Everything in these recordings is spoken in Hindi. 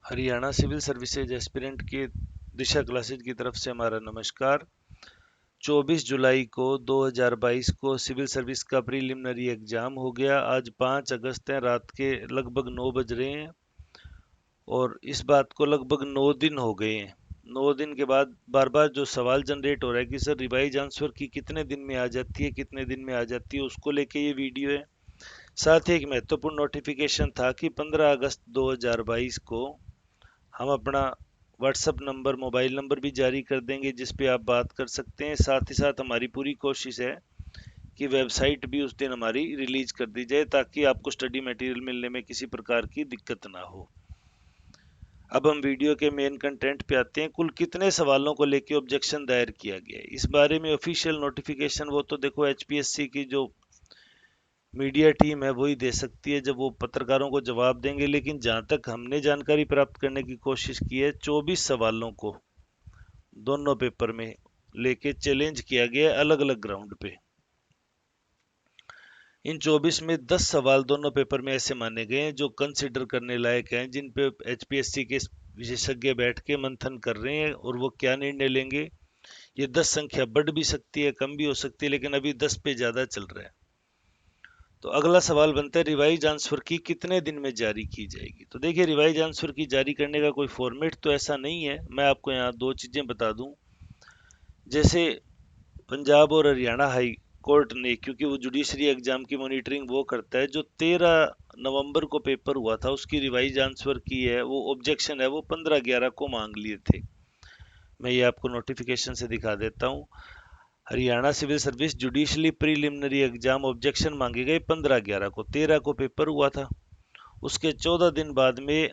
हरियाणा सिविल सर्विसेज एस्पिरेंट के दिशा क्लासेज की तरफ से हमारा नमस्कार। 24 जुलाई को 2022 को सिविल सर्विस का प्रीलिमिनरी एग्जाम हो गया। आज 5 अगस्त है, रात के लगभग 9 बज रहे हैं और इस बात को लगभग 9 दिन हो गए हैं। 9 दिन के बाद बार बार जो सवाल जनरेट हो रहा है कि सर रिवाइज आंसर की कितने दिन में आ जाती है, कितने दिन में आ जाती है, उसको लेके ये वीडियो है। साथ ही एक महत्वपूर्ण नोटिफिकेशन था कि 15 अगस्त 2022 को हम अपना व्हाट्सएप नंबर, मोबाइल नंबर भी जारी कर देंगे जिस पे आप बात कर सकते हैं। साथ ही साथ हमारी पूरी कोशिश है कि वेबसाइट भी उस दिन हमारी रिलीज कर दी जाए ताकि आपको स्टडी मटेरियल मिलने में किसी प्रकार की दिक्कत ना हो। अब हम वीडियो के मेन कंटेंट पे आते हैं। कुल कितने सवालों को लेके ऑब्जेक्शन दायर किया गया है, इस बारे में ऑफिशियल नोटिफिकेशन वो तो देखो एचपीएससी की जो मीडिया टीम है वही दे सकती है जब वो पत्रकारों को जवाब देंगे। लेकिन जहां तक हमने जानकारी प्राप्त करने की कोशिश की है, 24 सवालों को दोनों पेपर में लेके चैलेंज किया गया अलग अलग ग्राउंड पे। इन 24 में 10 सवाल दोनों पेपर में ऐसे माने गए हैं जो कंसिडर करने लायक हैं, जिन पे एचपीएससी के विशेषज्ञ बैठ के मंथन कर रहे हैं और वो क्या निर्णय लेंगे। ये 10 संख्या बढ़ भी सकती है, कम भी हो सकती है, लेकिन अभी 10 पे ज्यादा चल रहा है। तो अगला सवाल बनता है रिवाइज आंसर की कितने दिन में जारी की जाएगी। तो देखिए, रिवाइज आंसर की जारी करने का कोई फॉर्मेट तो ऐसा नहीं है। मैं आपको यहाँ दो चीजें बता दूं। जैसे पंजाब और हरियाणा हाई कोर्ट ने, क्योंकि वो जुडिशरी एग्जाम की मॉनिटरिंग वो करता है, जो 13 नवंबर को पेपर हुआ था उसकी रिवाइज आंसर की है, वो ऑब्जेक्शन है, वो 15/11 को मांग लिए थे। मैं ये आपको नोटिफिकेशन से दिखा देता हूँ। Haryana civil service judicially preliminary exam objection मांगे गए 15/11 को, 13 को पेपर हुआ था। उसके 14 दिन बाद में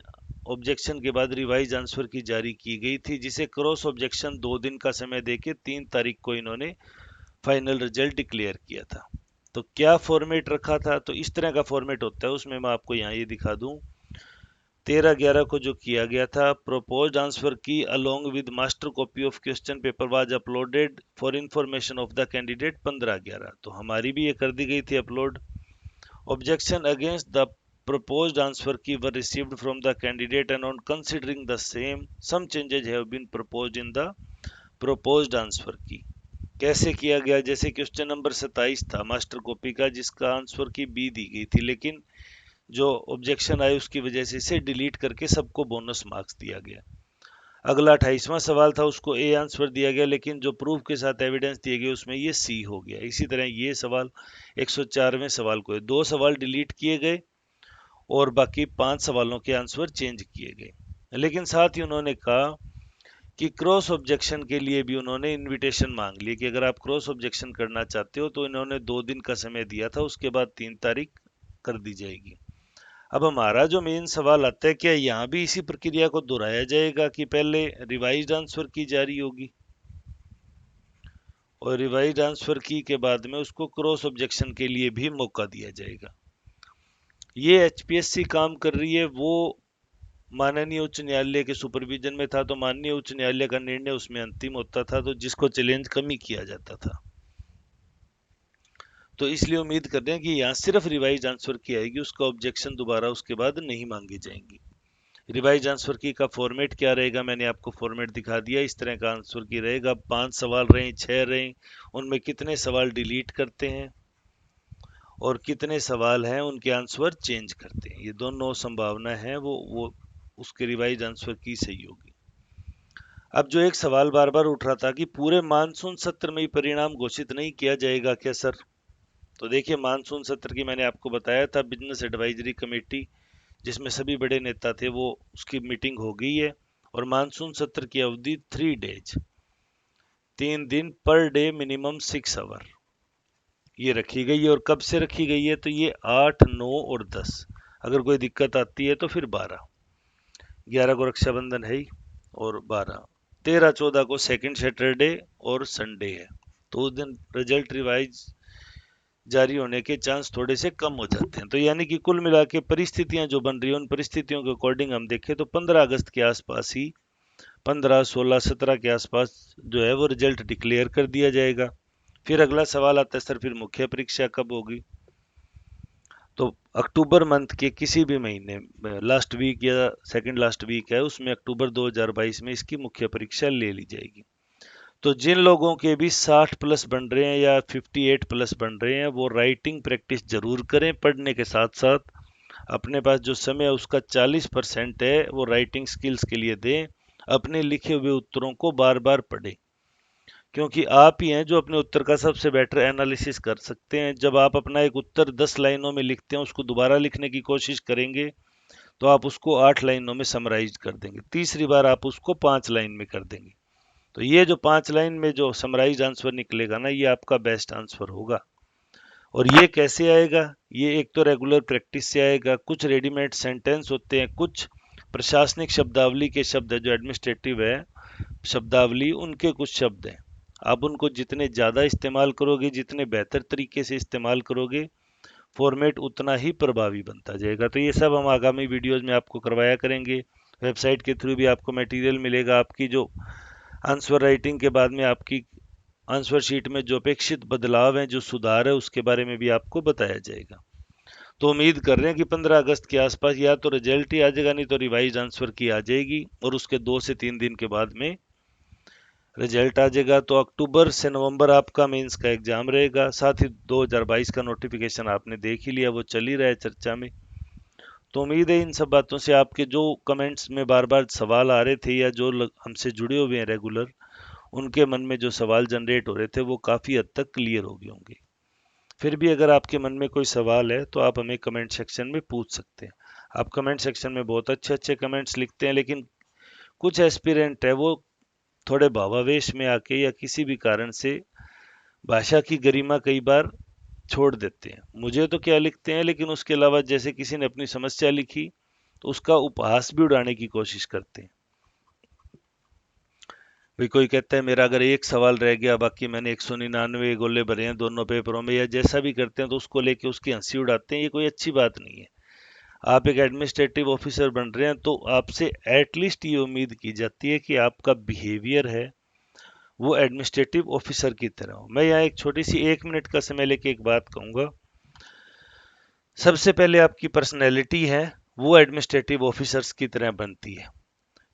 ऑब्जेक्शन के बाद रिवाइज आंसर की जारी की गई थी, जिसे क्रॉस ऑब्जेक्शन 2 दिन का समय देके 3 तारीख को इन्होंने फाइनल रिजल्ट डिक्लेयर किया था। तो क्या फॉर्मेट रखा था, तो इस तरह का फॉर्मेट होता है। उसमें मैं आपको यहाँ ये दिखा दूं। 13/11 को जो किया गया था, प्रोपोज्ड आंसर की along with master copy of question paper was uploaded for information of the candidate 15/11, तो हमारी भी ये कर दी गई थी upload. Objection against the proposed answer key were received from the candidate and on considering the same some changes have been proposed in the proposed answer key। कैसे किया गया, जैसे क्वेश्चन नंबर 27 था मास्टर कॉपी का, जिसका आंसर की बी दी गई थी, लेकिन जो ऑब्जेक्शन आए उसकी वजह से इसे डिलीट करके सबको बोनस मार्क्स दिया गया। अगला 28वां सवाल था, उसको ए आंसर दिया गया, लेकिन जो प्रूफ के साथ एविडेंस दिए गए उसमें ये सी हो गया। इसी तरह ये सवाल 104वें सवाल को 2 सवाल डिलीट किए गए और बाकी 5 सवालों के आंसर चेंज किए गए। लेकिन साथ ही उन्होंने कहा कि क्रॉस ऑब्जेक्शन के लिए भी उन्होंने इनविटेशन मांग ली कि अगर आप क्रॉस ऑब्जेक्शन करना चाहते हो तो इन्होंने 2 दिन का समय दिया था, उसके बाद 3 तारीख कर दी जाएगी। अब हमारा जो मेन सवाल आता है, क्या यहाँ भी इसी प्रक्रिया को दोहराया जाएगा कि पहले रिवाइज्ड आंसर की जारी होगी और रिवाइज्ड आंसर की के बाद में उसको क्रॉस ऑब्जेक्शन के लिए भी मौका दिया जाएगा। ये एचपीएससी काम कर रही है, वो माननीय उच्च न्यायालय के सुपरविजन में था, तो माननीय उच्च न्यायालय का निर्णय उसमें अंतिम होता था, तो जिसको चैलेंज कम ही किया जाता था। तो इसलिए उम्मीद कर रहे हैं कि यहाँ सिर्फ रिवाइज आंसर की आएगी, उसका ऑब्जेक्शन दोबारा उसके बाद नहीं मांगी जाएंगी। रिवाइज आंसर की का फॉर्मेट क्या रहेगा, मैंने आपको फॉर्मेट दिखा दिया। इस तरह का आंसर की रहेगा, 5 सवाल रहे, 6 रहे, उनमें कितने सवाल डिलीट करते हैं और कितने सवाल हैं उनके आंसर चेंज करते हैं, ये दोनों संभावना है वो उसके रिवाइज आंसर की सही होगी। अब जो एक सवाल बार बार उठ रहा था कि पूरे मानसून सत्र में ही परिणाम घोषित नहीं किया जाएगा क्या सर। तो देखिए, मानसून सत्र की मैंने आपको बताया था, बिजनेस एडवाइजरी कमेटी जिसमें सभी बड़े नेता थे, वो उसकी मीटिंग हो गई है और मानसून सत्र की अवधि 3 डेज, 3 दिन पर डे, मिनिमम 6 आवर ये रखी गई है। और कब से रखी गई है, तो ये 8, 9 और 10। अगर कोई दिक्कत आती है तो फिर 12, 11 को रक्षाबंधन है ही और 12, 13, 14 को सेकंड सैटरडे और संडे है, तो उस दिन रिजल्ट रिवाइज जारी होने के चांस थोड़े से कम हो जाते हैं। तो यानी कि कुल मिला के परिस्थितियां जो बन रही हैं, उन परिस्थितियों के अकॉर्डिंग हम देखें तो 15 अगस्त के आसपास ही, 15, 16, 17 के आसपास जो है वो रिजल्ट डिक्लेयर कर दिया जाएगा। फिर अगला सवाल आता है, सर फिर मुख्य परीक्षा कब होगी। तो अक्टूबर मंथ के किसी भी महीने लास्ट वीक या सेकंड लास्ट वीक है उसमें अक्टूबर 2022 में इसकी मुख्य परीक्षा ले ली जाएगी। तो जिन लोगों के भी 60 प्लस बन रहे हैं या 58 प्लस बन रहे हैं वो राइटिंग प्रैक्टिस जरूर करें, पढ़ने के साथ साथ अपने पास जो समय है उसका 40% है वो राइटिंग स्किल्स के लिए दें। अपने लिखे हुए उत्तरों को बार बार पढ़ें, क्योंकि आप ही हैं जो अपने उत्तर का सबसे बेटर एनालिसिस कर सकते हैं। जब आप अपना एक उत्तर 10 लाइनों में लिखते हैं, उसको दोबारा लिखने की कोशिश करेंगे तो आप उसको 8 लाइनों में समराइज कर देंगे, तीसरी बार आप उसको 5 लाइन में कर देंगे। तो ये जो 5 लाइन में जो समराइज आंसर निकलेगा ना, ये आपका बेस्ट आंसर होगा। और ये कैसे आएगा? ये एक तो रेगुलर प्रैक्टिस से आएगा। कुछ रेडीमेड सेंटेंस होते हैं, कुछ प्रशासनिक शब्दावली के शब्द है, जो एडमिनिस्ट्रेटिव है शब्दावली, उनके कुछ शब्द हैं। आप उनको जितने ज़्यादा इस्तेमाल करोगे, जितने बेहतर तरीके से इस्तेमाल करोगे, फॉर्मेट उतना ही प्रभावी बनता जाएगा। तो ये सब हम आगामी वीडियोज में आपको करवाया करेंगे। वेबसाइट के थ्रू भी आपको मटेरियल मिलेगा। आपकी जो आंसर राइटिंग के बाद में आपकी आंसर शीट में जो अपेक्षित बदलाव हैं, जो सुधार है, उसके बारे में भी आपको बताया जाएगा। तो उम्मीद कर रहे हैं कि 15 अगस्त के आसपास या तो रिजल्ट ही आ जाएगा, नहीं तो रिवाइज आंसर की आ जाएगी, और उसके 2 से 3 दिन के बाद में रिजल्ट आ जाएगा। तो अक्टूबर से नवंबर आपका मेंस का एग्जाम रहेगा। साथ ही 2022 का नोटिफिकेशन आपने देख ही लिया, वो चल ही रहा है चर्चा में। तो उम्मीद है इन सब बातों से आपके जो कमेंट्स में बार बार सवाल आ रहे थे या जो हमसे जुड़े हुए हैं रेगुलर, उनके मन में जो सवाल जनरेट हो रहे थे वो काफ़ी हद तक क्लियर हो गए होंगे। फिर भी अगर आपके मन में कोई सवाल है तो आप हमें कमेंट सेक्शन में पूछ सकते हैं। आप कमेंट सेक्शन में बहुत अच्छे अच्छे कमेंट्स लिखते हैं, लेकिन कुछ एस्पिरेंट है वो थोड़े भावावेश में आके या किसी भी कारण से भाषा की गरिमा कई बार छोड़ देते हैं। मुझे तो क्या लिखते हैं, लेकिन उसके अलावा जैसे किसी ने अपनी समस्या लिखी तो उसका उपहास भी उड़ाने की कोशिश करते हैं। भाई कोई कहता है मेरा अगर एक सवाल रह गया, बाकी मैंने 199 गोले भरे हैं दोनों पेपरों में, या जैसा भी करते हैं, तो उसको लेके उसकी हंसी उड़ाते हैं। ये कोई अच्छी बात नहीं है। आप एक एडमिनिस्ट्रेटिव ऑफिसर बन रहे हैं तो आपसे एटलीस्ट ये उम्मीद की जाती है कि आपका बिहेवियर है वो एडमिनिस्ट्रेटिव ऑफिसर की तरह हो। मैं यहाँ एक छोटी सी 1 मिनट का समय लेके एक बात कहूँगा। सबसे पहले आपकी पर्सनैलिटी है वो एडमिनिस्ट्रेटिव ऑफिसर्स की तरह बनती है।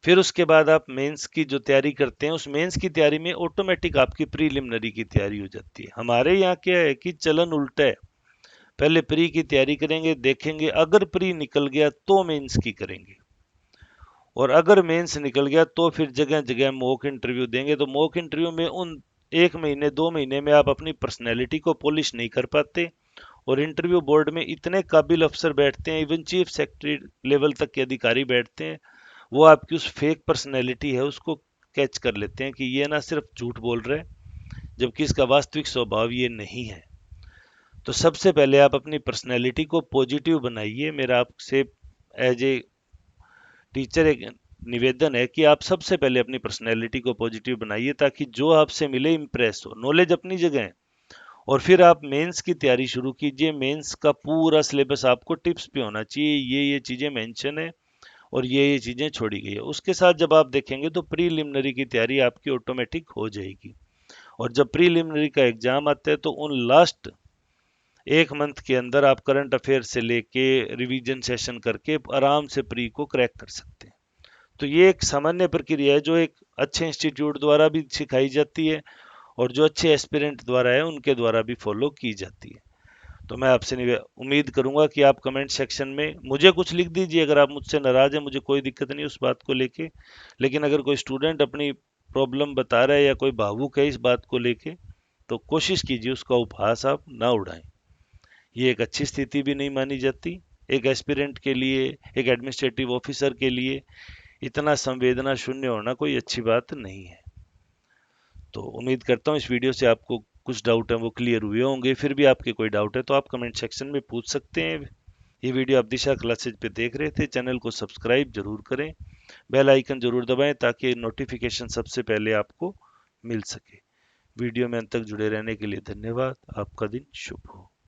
फिर उसके बाद आप मेंस की जो तैयारी करते हैं, उस मेंस की तैयारी में ऑटोमेटिक आपकी प्रीलिमिनरी की तैयारी हो जाती है। हमारे यहाँ क्या है कि चलन उल्टा है। पहले प्री की तैयारी करेंगे, देखेंगे अगर प्री निकल गया तो मेंस की करेंगे, और अगर मेंस निकल गया तो फिर जगह जगह मॉक इंटरव्यू देंगे। तो मॉक इंटरव्यू में उन 1 महीने 2 महीने में आप अपनी पर्सनैलिटी को पॉलिश नहीं कर पाते, और इंटरव्यू बोर्ड में इतने काबिल अफसर बैठते हैं, इवन चीफ सेक्रेटरी लेवल तक के अधिकारी बैठते हैं, वो आपकी उस फेक पर्सनैलिटी है उसको कैच कर लेते हैं कि ये ना सिर्फ झूठ बोल रहे हैं, जबकि इसका वास्तविक स्वभाव ये नहीं है। तो सबसे पहले आप अपनी पर्सनैलिटी को पॉजिटिव बनाइए। मेरा आपसे एज ए टीचर एक निवेदन है कि आप सबसे पहले अपनी पर्सनैलिटी को पॉजिटिव बनाइए, ताकि जो आपसे मिले इम्प्रेस हो। नॉलेज अपनी जगह है, और फिर आप मेंस की तैयारी शुरू कीजिए। मेंस का पूरा सिलेबस आपको टिप्स पे होना चाहिए, ये चीज़ें मेंशन है और ये चीज़ें छोड़ी गई है। उसके साथ जब आप देखेंगे तो प्रीलिमिनरी की तैयारी आपकी ऑटोमेटिक हो जाएगी। और जब प्रीलिमिनरी का एग्जाम आता है तो उन लास्ट 1 मंथ के अंदर आप करंट अफेयर से लेके रिवीजन सेशन करके आराम से प्री को क्रैक कर सकते हैं। तो ये एक सामान्य प्रक्रिया है जो एक अच्छे इंस्टीट्यूट द्वारा भी सिखाई जाती है, और जो अच्छे एस्पिरेंट द्वारा है उनके द्वारा भी फॉलो की जाती है। तो मैं आपसे उम्मीद करूंगा कि आप कमेंट सेक्शन में मुझे कुछ लिख दीजिए। अगर आप मुझसे नाराज हैं, मुझे कोई दिक्कत नहीं उस बात को लेके, लेकिन अगर कोई स्टूडेंट अपनी प्रॉब्लम बता रहा है या कोई भावुक है इस बात को लेके, तो कोशिश कीजिए उसका उपहास आप ना उड़ाएं। ये एक अच्छी स्थिति भी नहीं मानी जाती। एक एस्पिरेंट के लिए, एक एडमिनिस्ट्रेटिव ऑफिसर के लिए इतना संवेदना शून्य होना कोई अच्छी बात नहीं है। तो उम्मीद करता हूँ इस वीडियो से आपको कुछ डाउट है वो क्लियर हुए होंगे। फिर भी आपके कोई डाउट है तो आप कमेंट सेक्शन में पूछ सकते हैं। ये वीडियो आप दिशा क्लासेज पे देख रहे थे, चैनल को सब्सक्राइब जरूर करें, बेल आइकन जरूर दबाएं ताकि नोटिफिकेशन सबसे पहले आपको मिल सके। वीडियो में अंत तक जुड़े रहने के लिए धन्यवाद। आपका दिन शुभ हो।